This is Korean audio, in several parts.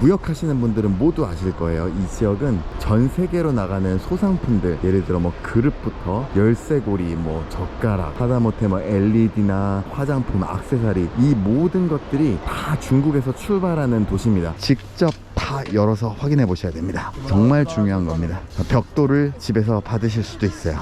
무역하시는 분들은 모두 아실 거예요. 이 지역은 전 세계로 나가는 소상품들, 예를 들어 뭐 그릇부터 열쇠고리, 뭐 젓가락, 하다못해 뭐 LED나 화장품, 액세서리, 이 모든 것들이 다 중국에서 출발하는 도시입니다. 직접 다 열어서 확인해 보셔야 됩니다. 정말 중요한 겁니다. 벽돌을 집에서 받으실 수도 있어요.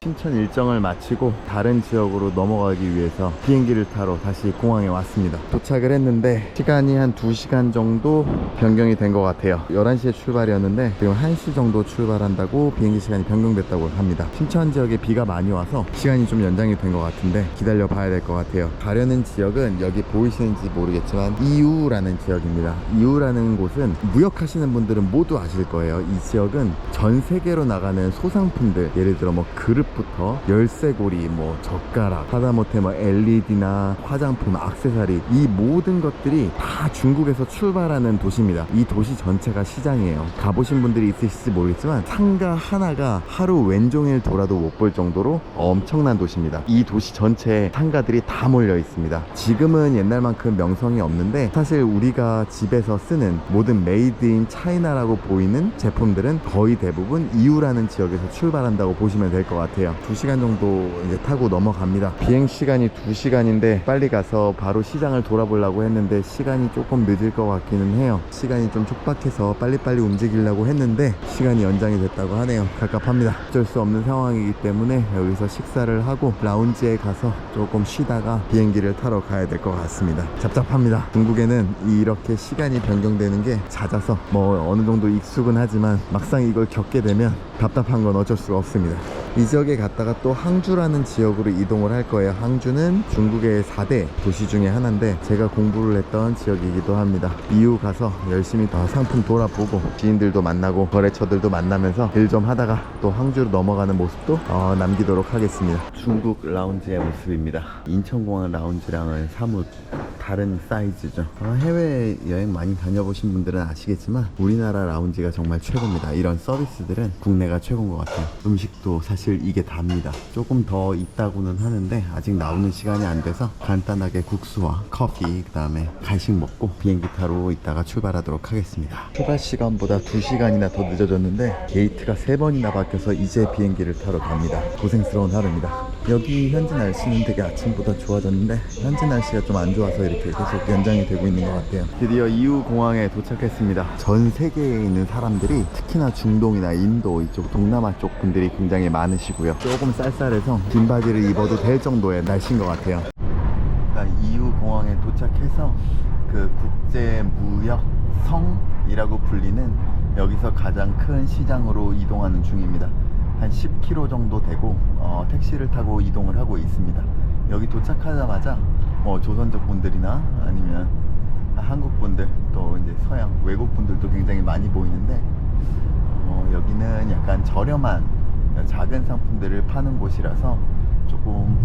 신천 일정을 마치고 다른 지역으로 넘어가기 위해서 비행기를 타러 다시 공항에 왔습니다. 도착을 했는데 시간이 한 2시간 정도 변경이 된 것 같아요. 11시에 출발이었는데 지금 1시 정도 출발한다고 비행기 시간이 변경됐다고 합니다. 신천 지역에 비가 많이 와서 시간이 좀 연장이 된 것 같은데 기다려 봐야 될 것 같아요. 가려는 지역은 여기 보이시는지 모르겠지만 이우라는 지역입니다. 이우라는 곳은 무역하시는 분들은 모두 아실 거예요. 이 지역은 전 세계로 나가는 소상품들, 예를 들어 뭐 그릇부터 열쇠고리, 뭐 젓가락, 하다못해 뭐 LED나 화장품, 액세서리, 이 모든 것들이 다 중국에서 출발하는 도시입니다. 이 도시 전체가 시장이에요. 가보신 분들이 있으실지 모르겠지만 상가 하나가 하루 왼종일 돌아도 못 볼 정도로 엄청난 도시입니다. 이 도시 전체에 상가들이 다 몰려 있습니다. 지금은 옛날만큼 명성이 없는데 사실 우리가 집에서 쓰는 모든 메이드 인 차이나라고 보이는 제품들은 거의 대부분 이우라는 지역에서 출발한다고 보시면 될 것 같아요. 2시간 정도 이제 타고 넘어갑니다. 비행 시간이 2시간인데 빨리 가서 바로 시장을 돌아보려고 했는데 시간이 조금 늦을 것 같기는 해요. 시간이 좀 촉박해서 빨리빨리 움직이려고 했는데 시간이 연장이 됐다고 하네요. 갑갑합니다. 어쩔 수 없는 상황이기 때문에 여기서 식사를 하고 라운지에 가서 조금 쉬다가 비행기를 타러 가야 될 것 같습니다. 잡잡합니다. 중국에는 이렇게 시간이 변경되는 게 잦아서 뭐 어느 정도 익숙은 하지만 막상 이걸 겪게 되면 답답한 건 어쩔 수가 없습니다. 이 지역에 갔다가 또 항주라는 지역으로 이동을 할 거예요. 항주는 중국의 4대 도시 중에 하나인데 제가 공부를 했던 지역이기도 합니다. 이후 가서 열심히 더 상품 돌아보고 지인들도 만나고 거래처들도 만나면서 일 좀 하다가 또 항주로 넘어가는 모습도 남기도록 하겠습니다. 중국 라운지의 모습입니다. 인천공항 라운지랑은 사뭇 다른 사이즈죠. 해외 여행 많이 다녀보신 분들은 아시겠지만 우리나라 라운지가 정말 최고입니다. 이런 서비스들은 국내가 최고인 것 같아요. 음식도 사실 이게 답니다. 조금 더 있다고는 하는데 아직 나오는 시간이 안 돼서 간단하게 국수와 커피, 그 다음에 간식 먹고 비행기 타러 이따가 출발하도록 하겠습니다. 출발 시간보다 2시간이나 더 늦어졌는데 게이트가 3번이나 바뀌어서 이제 비행기를 타러 갑니다. 고생스러운 하루입니다. 여기 현지 날씨는 되게 아침보다 좋아졌는데 현지 날씨가 좀 안 좋아서 이렇게 계속 연장이 되고 있는 것 같아요. 드디어 이우 공항에 도착했습니다. 전 세계에 있는 사람들이 특히나 중동이나 인도 이쪽 동남아 쪽 분들이 굉장히 많으시고요. 조금 쌀쌀해서 긴 바지를 입어도 될 정도의 날씨인 것 같아요. 이우 공항에 도착해서 그 국제무역성이라고 불리는 여기서 가장 큰 시장으로 이동하는 중입니다. 한 10km 정도 되고 택시를 타고 이동을 하고 있습니다. 여기 도착하자마자 조선족 분들이나 아니면 한국 분들, 또 이제 서양 외국 분들도 굉장히 많이 보이는데 여기는 약간 저렴한 작은 상품들을 파는 곳이라서 조금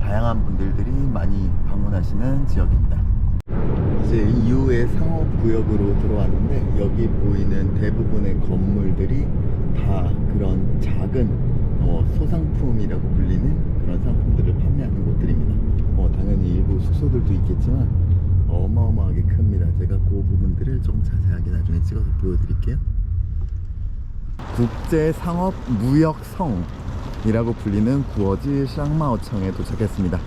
다양한 분들이 많이 방문하시는 지역입니다. 이제 이후에 상업구역으로 들어왔는데 여기 보이는 대부분의 건물들이 다 그런 작은 소상품이라고 불리는 그런 상품들을 판매하는 곳들입니다. 당연히 일부 숙소들도 있겠지만 어마어마하게 큽니다. 제가 그 부분들을 좀 자세하게 나중에 찍어서 보여드릴게요. 국제상업무역성이라고 불리는 구어지 샹마오청에 도착했습니다.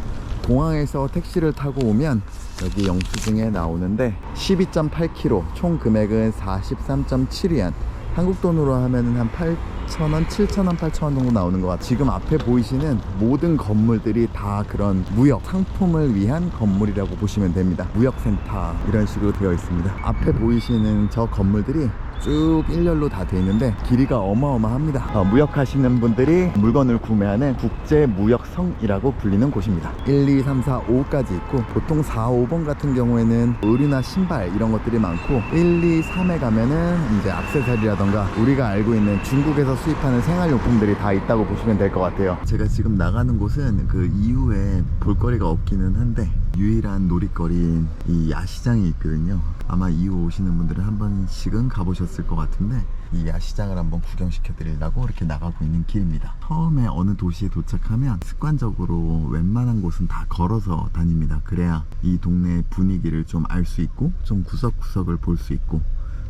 공항에서 택시를 타고 오면 여기 영수증에 나오는데 12.8km, 총 금액은 43.7위안, 한국 돈으로 하면 한 8,000원, 7,000원, 8,000원 정도 나오는 것 같아요. 지금 앞에 보이시는 모든 건물들이 다 그런 무역, 상품을 위한 건물이라고 보시면 됩니다. 무역센터 이런 식으로 되어 있습니다. 앞에 보이시는 저 건물들이 쭉 일렬로 다 돼 있는데 길이가 어마어마합니다. 무역하시는 분들이 물건을 구매하는 국제무역성이라고 불리는 곳입니다. 1, 2, 3, 4, 5까지 있고 보통 4, 5번 같은 경우에는 의류나 신발 이런 것들이 많고 1, 2, 3에 가면은 이제 액세서리라던가 우리가 알고 있는 중국에서 수입하는 생활용품들이 다 있다고 보시면 될 것 같아요. 제가 지금 나가는 곳은 그 이후에 볼거리가 없기는 한데 유일한 놀이거리인 이 야시장이 있거든요. 아마 이후 오시는 분들은 한 번씩은 가보셨을 것 같은데 이 야시장을 한번 구경시켜 드리려고 이렇게 나가고 있는 길입니다. 처음에 어느 도시에 도착하면 습관적으로 웬만한 곳은 다 걸어서 다닙니다. 그래야 이 동네의 분위기를 좀 알 수 있고 좀 구석구석을 볼 수 있고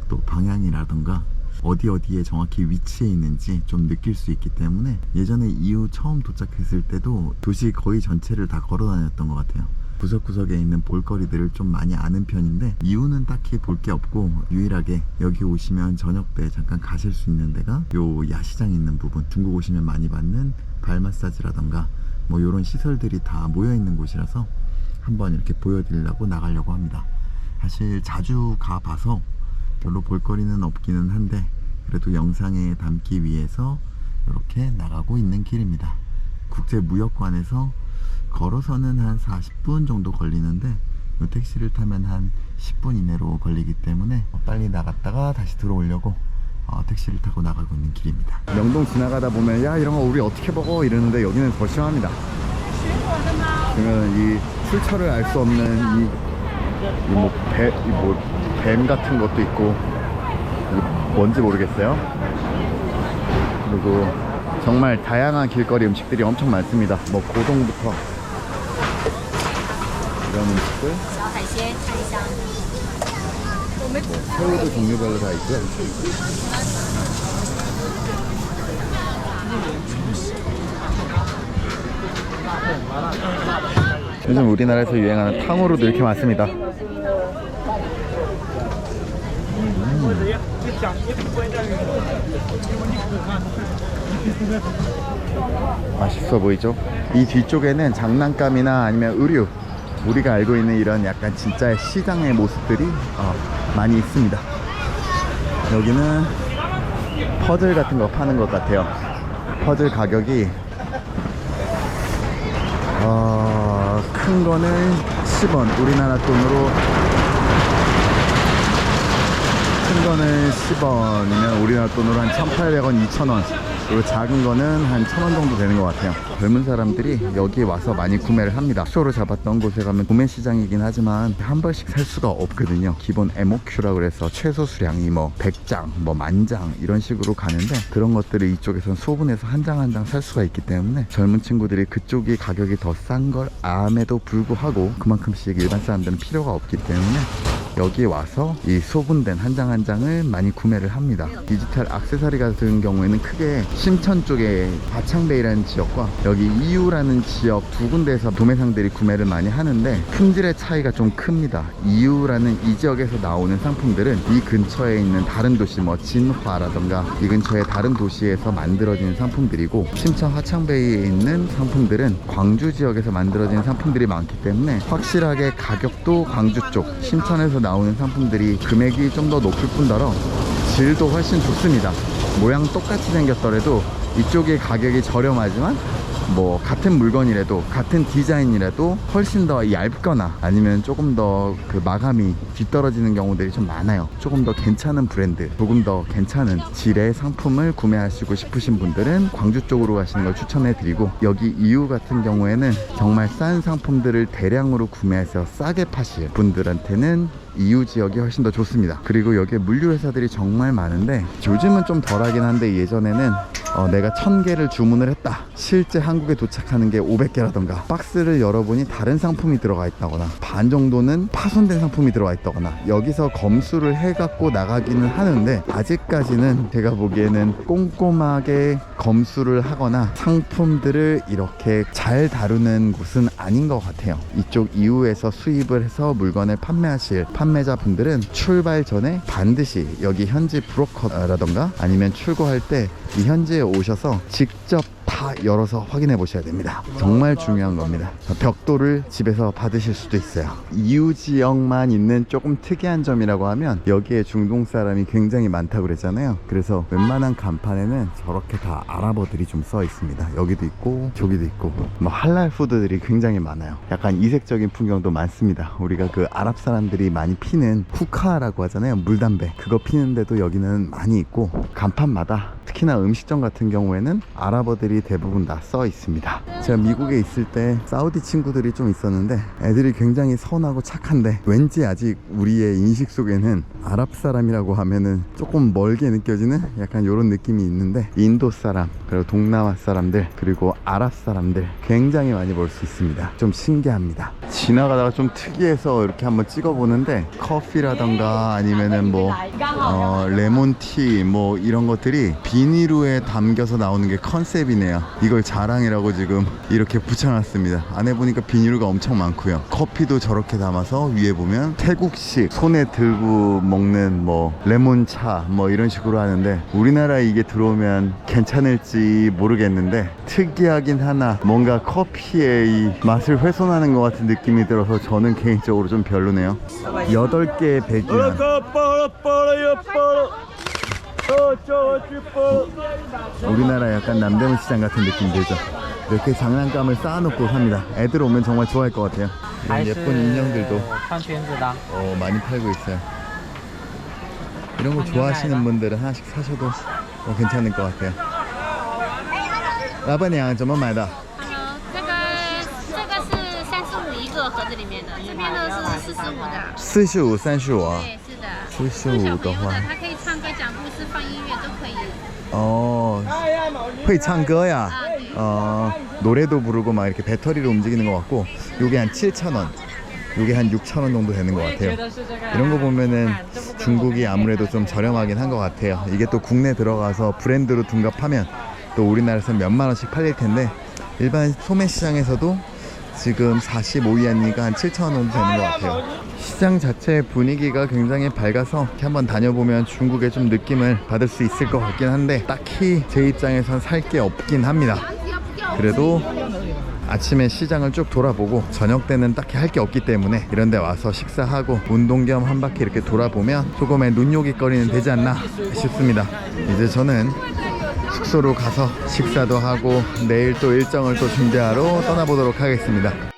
또 방향이라던가 어디에 정확히 위치해 있는지 좀 느낄 수 있기 때문에 예전에 이후 처음 도착했을 때도 도시 거의 전체를 다 걸어 다녔던 것 같아요. 구석구석에 있는 볼거리들을 좀 많이 아는 편인데 이유는 딱히 볼 게 없고 유일하게 여기 오시면 저녁 때 잠깐 가실 수 있는 데가 요 야시장 있는 부분, 중국 오시면 많이 받는 발 마사지라던가 뭐 요런 시설들이 다 모여 있는 곳이라서 한번 이렇게 보여드리려고 나가려고 합니다. 사실 자주 가봐서 별로 볼거리는 없기는 한데 그래도 영상에 담기 위해서 이렇게 나가고 있는 길입니다. 국제무역관에서 걸어서는 한 40분 정도 걸리는데 택시를 타면 한 10분 이내로 걸리기 때문에 빨리 나갔다가 다시 들어오려고 택시를 타고 나가고 있는 길입니다. 명동 지나가다 보면 야 이런 거 우리 어떻게 먹어 이러는데 여기는 더 시원합니다. 그러면 이 출처를 알 수 없는 뱀 같은 것도 있고 뭔지 모르겠어요. 그리고 정말 다양한 길거리 음식들이 엄청 많습니다. 뭐 고동부터 이런 음식들, 새우도 종류별로 다 있고요. 요즘 우리나라에서 유행하는 탕후루도 이렇게 많습니다. 맛있어 보이죠? 이 뒤쪽에는 장난감이나 아니면 의류, 우리가 알고 있는 이런 약간 진짜의 시장의 모습들이 많이 있습니다. 여기는 퍼즐 같은 거 파는 것 같아요. 퍼즐 가격이 큰 거는 10원, 우리나라 돈으로 큰 거는 10원이면 우리나라 돈으로 한 1,800원, 2,000원. 그리고 작은 거는 한 1,000원 정도 되는 것 같아요. 젊은 사람들이 여기에 와서 많이 구매를 합니다. 수소로 잡았던 곳에 가면 구매 시장이긴 하지만 한 벌씩 살 수가 없거든요. 기본 MOQ라고 해서 최소 수량이 뭐 100장, 뭐 10,000장 이런 식으로 가는데 그런 것들을 이쪽에선 소분해서 한 장 한 장 살 수가 있기 때문에 젊은 친구들이 그쪽이 가격이 더 싼 걸 암에도 불구하고 그만큼씩 일반 사람들은 필요가 없기 때문에 여기에 와서 이 소분된 한 장 한 장을 많이 구매를 합니다. 디지털 액세서리 같은 경우에는 크게 심천 쪽에 바창베이라는 지역과 여기 이유라는 지역 두 군데에서 도매상들이 구매를 많이 하는데 품질의 차이가 좀 큽니다. 이유라는 이 지역에서 나오는 상품들은 이 근처에 있는 다른 도시 뭐 진화라던가 이 근처의 다른 도시에서 만들어진 상품들이고 심천 화창베이에 있는 상품들은 광주 지역에서 만들어진 상품들이 많기 때문에 확실하게 가격도 광주 쪽 심천에서 나오는 상품들이 금액이 좀 더 높을 뿐더러 질도 훨씬 좋습니다. 모양 똑같이 생겼더라도 이쪽의 가격이 저렴하지만 뭐 같은 물건이라도 같은 디자인이라도 훨씬 더 얇거나 아니면 조금 더 그 마감이 뒤떨어지는 경우들이 좀 많아요. 조금 더 괜찮은 브랜드, 조금 더 괜찮은 질의 상품을 구매하시고 싶으신 분들은 광주 쪽으로 가시는 걸 추천해 드리고 여기 이유 같은 경우에는 정말 싼 상품들을 대량으로 구매해서 싸게 파실 분들한테는 이유 지역이 훨씬 더 좋습니다. 그리고 여기에 물류회사들이 정말 많은데 요즘은 좀 덜하긴 한데 예전에는 내가 1000개를 주문을 했다, 실제 한국에 도착하는 게 500개라던가 박스를 열어보니 다른 상품이 들어가 있다거나 반 정도는 파손된 상품이 들어가 있다거나 여기서 검수를 해갖고 나가기는 하는데 아직까지는 제가 보기에는 꼼꼼하게 검수를 하거나 상품들을 이렇게 잘 다루는 곳은 아닌 것 같아요. 이쪽 이후에서 수입을 해서 물건을 판매하실 판매자분들은 출발 전에 반드시 여기 현지 브로커라던가 아니면 출고할 때 이 현지에 오셔서 직접 다 열어서 확인해 보셔야 됩니다. 정말 중요한 겁니다. 벽돌을 집에서 받으실 수도 있어요. 이유 지역만 있는 조금 특이한 점이라고 하면 여기에 중동 사람이 굉장히 많다고 그랬잖아요. 그래서 웬만한 간판에는 저렇게 다 아랍어들이 좀 써 있습니다. 여기도 있고 저기도 있고 뭐 할랄 푸드들이 굉장히 많아요. 약간 이색적인 풍경도 많습니다. 우리가 그 아랍 사람들이 많이 피는 후카라고 하잖아요. 물담배, 그거 피는데도 여기는 많이 있고 간판마다 특히나 음식점 같은 경우에는 아랍어들이 단어들이 대부분 다 써 있습니다. 제가 미국에 있을 때 사우디 친구들이 좀 있었는데 애들이 굉장히 선하고 착한데 왠지 아직 우리의 인식 속에는 아랍 사람이라고 하면은 조금 멀게 느껴지는 약간 이런 느낌이 있는데 인도 사람, 그리고 동남아 사람들, 그리고 아랍 사람들 굉장히 많이 볼 수 있습니다. 좀 신기합니다. 지나가다가 좀 특이해서 이렇게 한번 찍어보는데 커피라던가 아니면은 뭐 레몬티 뭐 이런 것들이 비닐우에 담겨서 나오는 게 컨셉이네요. 이걸 자랑이라고 지금 이렇게 붙여놨습니다. 안에 보니까 비닐우가 엄청 많고요. 커피도 저렇게 담아서 위에 보면 태국식 손에 들고 먹는 뭐 레몬차 뭐 이런 식으로 하는데 우리나라에 이게 들어오면 괜찮을지 모르겠는데 특이하긴 하나 뭔가 커피의 이 맛을 훼손하는 것 같은 느낌이 들어서 저는 개인적으로 좀 별로네요. 8개의 100위안. 우리나라 약간 남대문 시장 같은 느낌 들죠. 이렇게 장난감을 쌓아놓고 삽니다. 애들 오면 정말 좋아할 것 같아요. 이런 예쁜 인형들도 많이 팔고 있어요. 이런 거 좋아하시는 분들은 하나씩 사셔도 괜찮을 것 같아요. 라바냥 怎么买的？这个是35一个盒子里面的，这边呢是45的。45、35啊。对，是的。 45的话，它可以唱歌、讲故事、放音乐都可以。哦，会唱歌呀。 노래도 부르고 막 이렇게 배터리로 움직이는 것 같고, 요게 한 7,000원, 요게 한 6,000원 정도 되는 것 같아요. 이런 거 보면은 중국이 아무래도 좀 저렴하긴 한 것 같아요. 이게 또 국내 들어가서 브랜드로 둔갑하면 또 우리나라에서 몇만 원씩 팔릴 텐데 일반 소매 시장에서도 지금 45위안이니까 한 7,000원 정도 되는 것 같아요. 시장 자체의 분위기가 굉장히 밝아서 이렇게 한번 다녀보면 중국의 좀 느낌을 받을 수 있을 것 같긴 한데 딱히 제 입장에선 살 게 없긴 합니다. 그래도 아침에 시장을 쭉 돌아보고 저녁 때는 딱히 할 게 없기 때문에 이런 데 와서 식사하고 운동 겸 한 바퀴 이렇게 돌아보면 조금의 눈요깃거리는 되지 않나 싶습니다. 이제 저는 숙소로 가서 식사도 하고 내일 또 일정을 또 준비하러 떠나보도록 하겠습니다.